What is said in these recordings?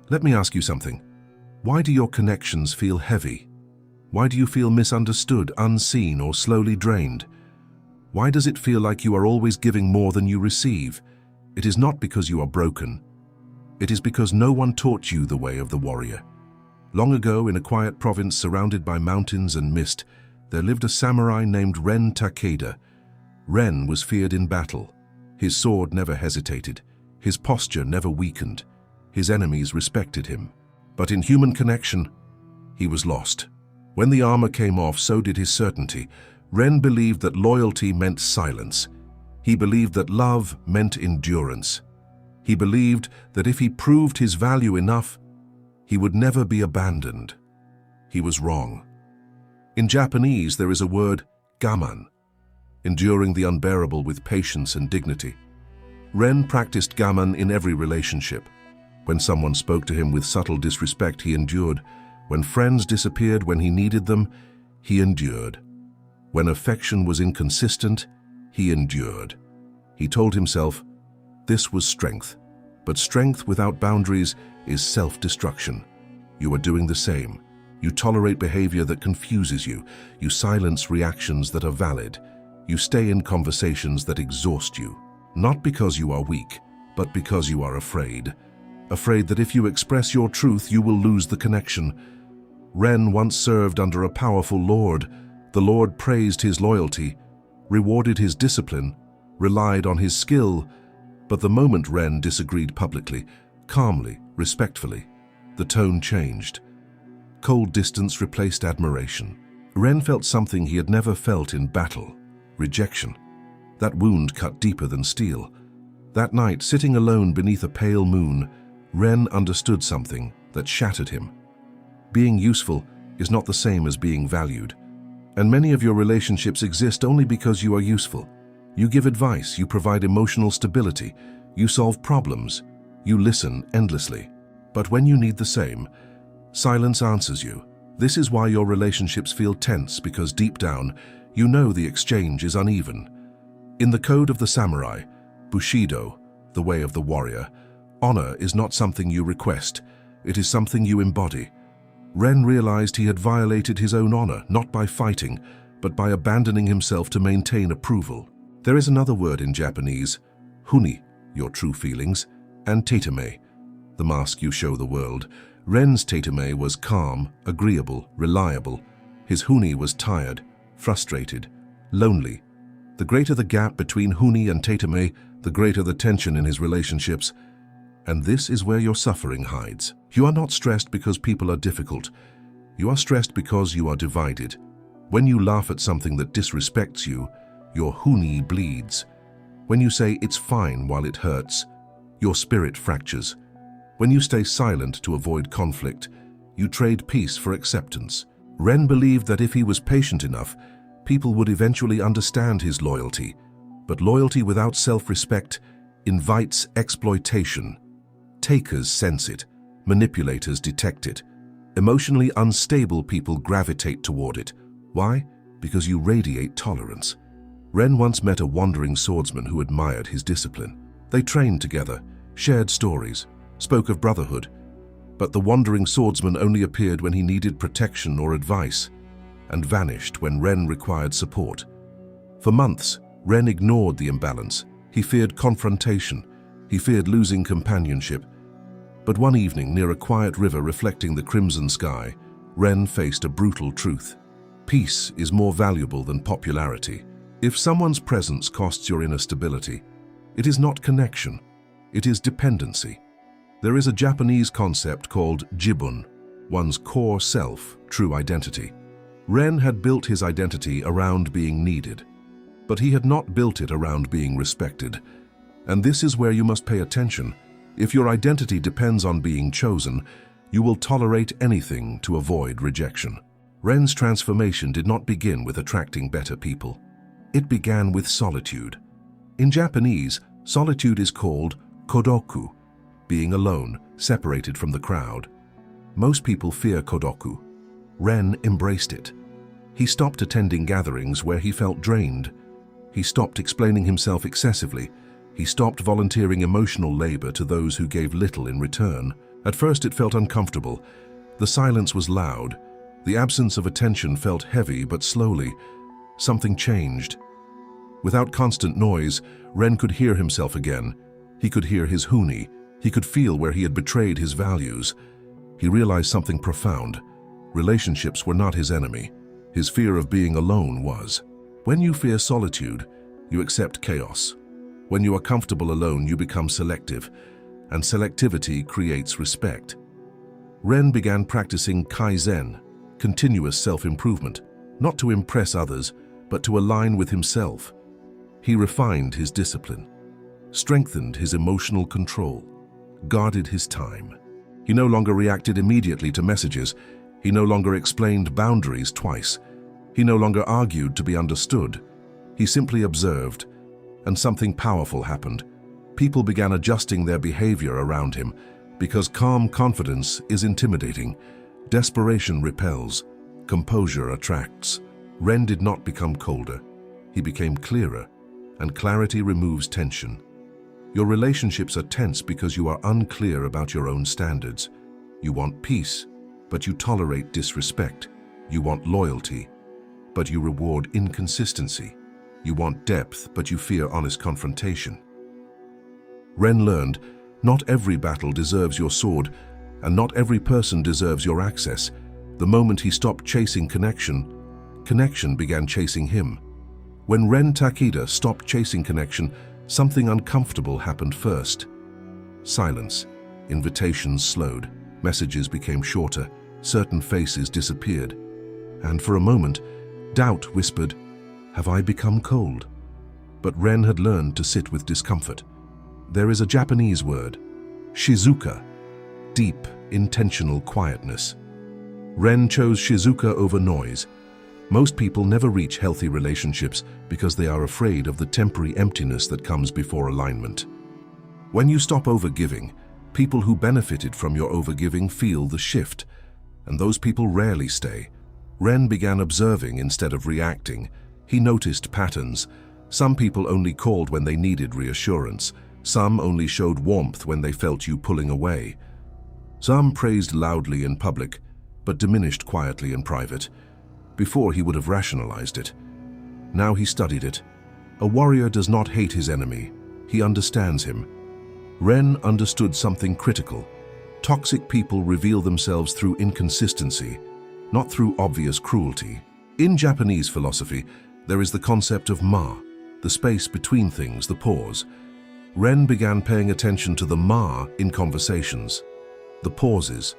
Let me ask you something. Why do your connections feel heavy? Why do you feel misunderstood, unseen, or slowly drained? Why does it feel like you are always giving more than you receive? It is not because you are broken. It is because no one taught you the way of the warrior. Long ago, in a quiet province surrounded by mountains and mist, there lived a samurai named Ren Takeda. Ren was feared in battle. His sword never hesitated. His posture never weakened. His enemies respected him. But in human connection, he was lost. When the armor came off, so did his certainty. Ren believed that loyalty meant silence. He believed that love meant endurance. He believed that if he proved his value enough, he would never be abandoned. He was wrong. In Japanese, there is a word, gaman, enduring the unbearable with patience and dignity. Ren practiced gaman in every relationship. When someone spoke to him with subtle disrespect, he endured. When friends disappeared when he needed them, he endured. When affection was inconsistent, he endured. He told himself, this was strength, but strength without boundaries is self-destruction. You are doing the same. You tolerate behavior that confuses you. You silence reactions that are valid. You stay in conversations that exhaust you. Not because you are weak, but because you are afraid. Afraid that if you express your truth, you will lose the connection. Ren once served under a powerful lord. The lord praised his loyalty, rewarded his discipline, relied on his skill. But the moment Ren disagreed publicly, calmly, respectfully, the tone changed. Cold distance replaced admiration. Ren felt something he had never felt in battle: rejection. That wound cut deeper than steel. That night, sitting alone beneath a pale moon, Ren understood something that shattered him. Being useful is not the same as being valued. And many of your relationships exist only because you are useful. You give advice, you provide emotional stability, you solve problems, you listen endlessly. But when you need the same, silence answers you. This is why your relationships feel tense, because deep down, you know the exchange is uneven. In the code of the samurai, Bushido, the way of the warrior, honor is not something you request, it is something you embody. Ren realized he had violated his own honor, not by fighting, but by abandoning himself to maintain approval. There is another word in Japanese, huni, your true feelings, and tatame, the mask you show the world. Ren's tatame was calm, agreeable, reliable. His huni was tired, frustrated, lonely. The greater the gap between huni and tatame, the greater the tension in his relationships. And this is where your suffering hides. You are not stressed because people are difficult. You are stressed because you are divided. When you laugh at something that disrespects you, your huni bleeds. When you say it's fine while it hurts, your spirit fractures. When you stay silent to avoid conflict, you trade peace for acceptance. Ren believed that if he was patient enough, people would eventually understand his loyalty. But loyalty without self-respect invites exploitation. Takers sense it, manipulators detect it. Emotionally unstable people gravitate toward it. Why? Because you radiate tolerance. Ren once met a wandering swordsman who admired his discipline. They trained together, shared stories, spoke of brotherhood. But the wandering swordsman only appeared when he needed protection or advice, and vanished when Ren required support. For months, Ren ignored the imbalance. He feared confrontation. He feared losing companionship. But one evening, near a quiet river reflecting the crimson sky, Ren faced a brutal truth. Peace is more valuable than popularity. If someone's presence costs your inner stability, it is not connection, it is dependency. There is a Japanese concept called jibun, one's core self, true identity. Ren had built his identity around being needed, but he had not built it around being respected. And this is where you must pay attention. If your identity depends on being chosen, you will tolerate anything to avoid rejection. Ren's transformation did not begin with attracting better people. It began with solitude. In Japanese, solitude is called kodoku, being alone, separated from the crowd. Most people fear kodoku. Ren embraced it. He stopped attending gatherings where he felt drained. He stopped explaining himself excessively. He stopped volunteering emotional labor to those who gave little in return. At first it felt uncomfortable. The silence was loud. The absence of attention felt heavy, but slowly, something changed. Without constant noise, Ren could hear himself again. He could hear his huni. He could feel where he had betrayed his values. He realized something profound. Relationships were not his enemy. His fear of being alone was. When you fear solitude, you accept chaos. When you are comfortable alone, you become selective, and selectivity creates respect. Ren began practicing Kaizen, continuous self-improvement, not to impress others, but to align with himself. He refined his discipline, strengthened his emotional control, guarded his time. He no longer reacted immediately to messages. He no longer explained boundaries twice. He no longer argued to be understood. He simply observed, and something powerful happened. People began adjusting their behavior around him, because calm confidence is intimidating. Desperation repels. Composure attracts. Ren did not become colder. He became clearer, and clarity removes tension. Your relationships are tense because you are unclear about your own standards. You want peace, but you tolerate disrespect. You want loyalty, but you reward inconsistency. You want depth, but you fear honest confrontation. Ren learned, not every battle deserves your sword, and not every person deserves your access. The moment he stopped chasing connection, connection began chasing him. When Ren Takeda stopped chasing connection, something uncomfortable happened first. Silence. Invitations slowed. Messages became shorter. Certain faces disappeared. And for a moment, doubt whispered, "Have I become cold?" But Ren had learned to sit with discomfort. There is a Japanese word, shizuka, deep, intentional quietness. Ren chose shizuka over noise. Most people never reach healthy relationships because they are afraid of the temporary emptiness that comes before alignment. When you stop overgiving, people who benefited from your overgiving feel the shift, and those people rarely stay. Ren began observing instead of reacting. He noticed patterns. Some people only called when they needed reassurance. Some only showed warmth when they felt you pulling away. Some praised loudly in public, but diminished quietly in private. Before he would have rationalized it. Now he studied it. A warrior does not hate his enemy. He understands him. Ren understood something critical. Toxic people reveal themselves through inconsistency, not through obvious cruelty. In Japanese philosophy, there is the concept of ma, the space between things, the pause. Ren began paying attention to the ma in conversations, the pauses,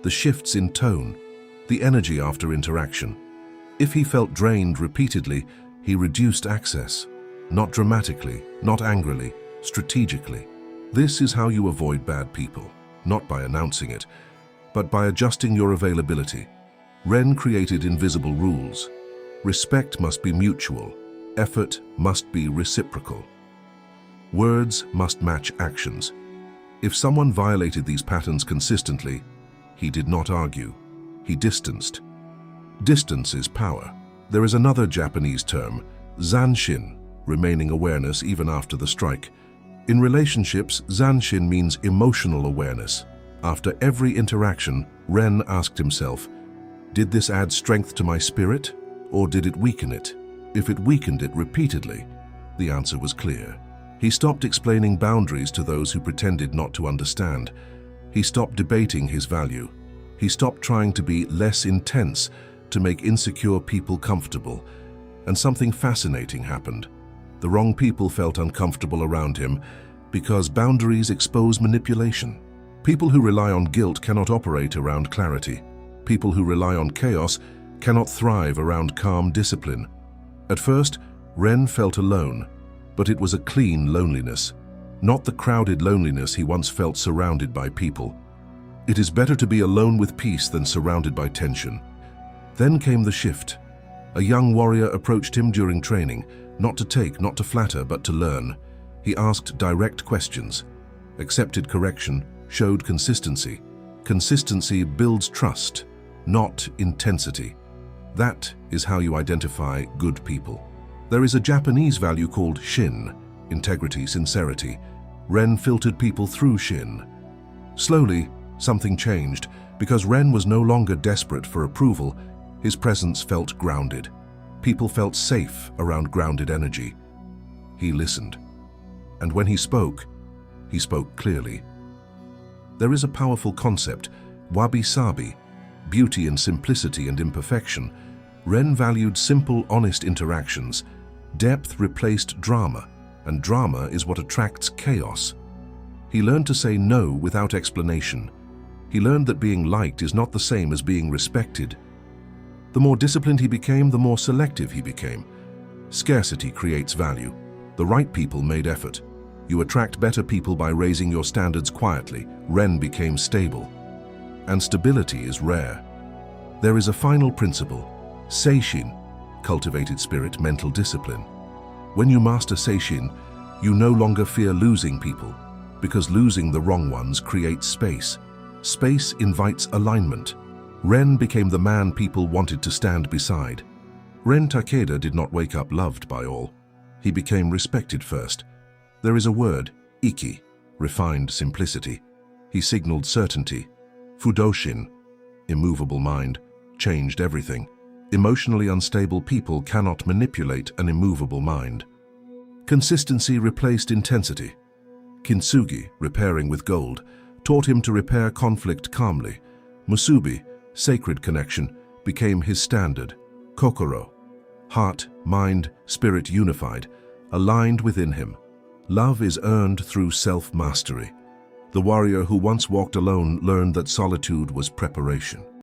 the shifts in tone, the energy after interaction. If he felt drained repeatedly, he reduced access, not dramatically, not angrily, strategically. This is how you avoid bad people, not by announcing it, but by adjusting your availability. Ren created invisible rules. Respect must be mutual. Effort must be reciprocal. Words must match actions. If someone violated these patterns consistently, he did not argue. He distanced. Distance is power. There is another Japanese term, zanshin, remaining awareness even after the strike. In relationships, zanshin means emotional awareness. After every interaction, Ren asked himself, did this add strength to my spirit, or did it weaken it? If it weakened it repeatedly, the answer was clear. He stopped explaining boundaries to those who pretended not to understand. He stopped debating his value. He stopped trying to be less intense to make insecure people comfortable. And something fascinating happened. The wrong people felt uncomfortable around him because boundaries expose manipulation. People who rely on guilt cannot operate around clarity. People who rely on chaos cannot thrive around calm discipline. At first, Ren felt alone, but it was a clean loneliness, not the crowded loneliness he once felt surrounded by people. It is better to be alone with peace than surrounded by tension. Then came the shift. A young warrior approached him during training, not to take, not to flatter, but to learn. He asked direct questions, accepted correction, showed consistency. Consistency builds trust, not intensity. That is how you identify good people. There is a Japanese value called shin, integrity, sincerity. Ren filtered people through shin. Slowly, Something changed, because Ren was no longer desperate for approval. His presence felt grounded. People felt safe around grounded energy. He listened. And when he spoke clearly. There is a powerful concept, wabi-sabi, beauty in simplicity and imperfection. Ren valued simple, honest interactions. Depth replaced drama, and drama is what attracts chaos. He learned to say no without explanation. He learned that being liked is not the same as being respected. The more disciplined he became, the more selective he became. Scarcity creates value. The right people made effort. You attract better people by raising your standards quietly. Ren became stable. And stability is rare. There is a final principle, seishin, cultivated spirit, mental discipline. When you master seishin, you no longer fear losing people, because losing the wrong ones creates space. Space invites alignment. Ren became the man people wanted to stand beside. Ren Takeda did not wake up loved by all. He became respected first. There is a word, iki, refined simplicity. He signaled certainty. Fudoshin, immovable mind, changed everything. Emotionally unstable people cannot manipulate an immovable mind. Consistency replaced intensity. Kintsugi, repairing with gold, taught him to repair conflict calmly. Musubi, sacred connection, became his standard. Kokoro, heart, mind, spirit unified, aligned within him. Love is earned through self-mastery. The warrior who once walked alone learned that solitude was preparation.